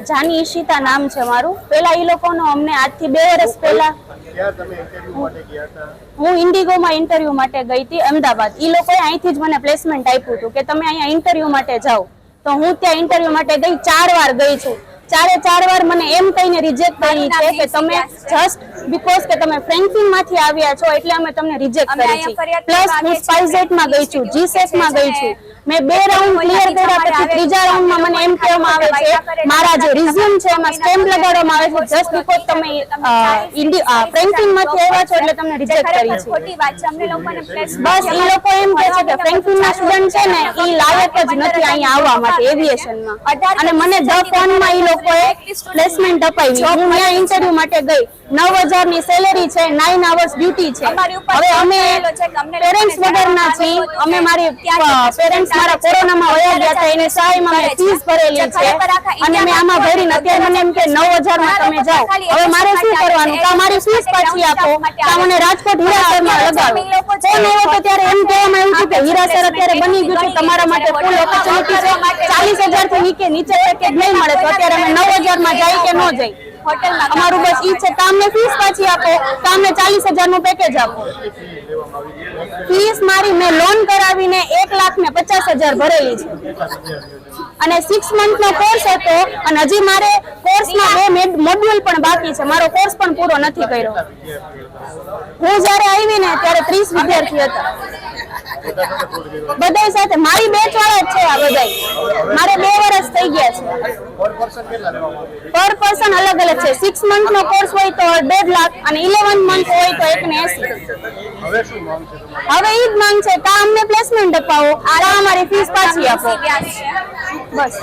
જાની ઈશિતા નામ છે મારું. પેલા ઈ લોકોનો અમને આજથી 2 વર્ષ પહેલા હું ઇન્ડિગોમાં ઇન્ટરવ્યુ માટે ગઈ હતી અમદાવાદ. ઈ લોકોએ અહીંથી જ મને પ્લેસમેન્ટ આપ્યું હતું કે તમે અહીંયા ઇન્ટરવ્યુ માટે જાઓ. તો હું ત્યાં ઇન્ટરવ્યુ માટે ગઈ, 4 વાર ગઈ છું. 4 વાર મને એમ કહીને રિજેક્ટ કરી છે કે તમે જસ્ટ બીકોઝ કે તમે ફ્રેન્કફિન માંથી આવ્યા છો એટલે અમે તમને રિજેક્ટ કરી છે. પ્લસ હું સ્પાઇસજેટમાં ગઈ છું, જીસેટમાં ગઈ છું. મેં 2 રાઉન્ડ ક્લિયર કર્યા પછી ત્રીજા રાઉન્ડમાં મને એમ કહેવામાં આવે છે મારા જે રિઝ્યુમ છે એમાં સ્ટેમ્પ લગાડવામાં આવે છે જસ્ટ બીકોઝ તમે ફ્રેન્કફિન માંથી આવ્યા છો એટલે તમને રિજેક્ટ કરી છે. બસ ઈ લોકો એમ કહે છે કે ફ્રેન્કફિન ના સ્ટુડન્ટ છે ને ઈ લાયક જ નથી અહીંયા આવવા માટે એવિએશનમાં. અને મને ધ ફોનમાં ઈ લોકોએ પ્લેસમેન્ટ અપાવી. હું ત્યાં ઇન્ટરવ્યુ માટે ગઈ. 9,000 ની સેલેરી છે, 9 hours ડ્યુટી છે. હવે અમે પેરેન્ટ્સ વગરના છીએ. અમે મારી પેરેન્ટ્સ મારા કોરોનામાં વયા ગયા હતા એની સહાયમાં મેં ફીસ ભરેલી છે અને મેં આમાં ભરીને અત્યારે મને એમ કે 9,000 માં તમે જાઓ. હવે મારે શું કરવાનું? કા મારી ફીસ પાછી આપો કા મને રાજકોટ હીરાસરમાં લગાવો. ફોન આવ્યો તો ત્યારે એમ કહેવામાં આવ્યું હતું કે હીરાસર અત્યારે બની ગયું છે, તમારા માટે ફૂલ ઓપોર્ચ્યુનિટી છે, 40,000 થી નીચે પેકેજ નહીં મળે. તો અત્યારે અમે 9,000 માં જાય કે ન જાય? અમારું બસ ઈ છે કામને ફીસ પાછી આપો, કામને 40,000 નું પેકેજ આપો. ફીસ મારી મેં લોન કરાવીને 1,50,000 ભરેલી છે અને 6 મંથ નો કોર્સ હતો અને હજી મારે કોર્સમાં 2 મોડ્યુલ પણ બાકી છે. મારો કોર્સ પણ પૂરો નથી કર્યો. હું જ્યારે આવી ને ત્યારે 30 વિદ્યાર્થી હતા બધા સાથે. મારી બેચ વાળા જ છે આ બધા. મારે 2 વર્ષ થઈ ગયા છે. પર પર્સન અલગ અલગ છે. 6 મંથ નો કોર્સ હોય તો 1.5 લાખ અને 11 મંથ હોય તો 1,80,000. હવે ઈ જ માંગ છે કા અમને પ્લેસમેન્ટ અપાવો, આ અમારી ફીસ પાછી આપો. બસ.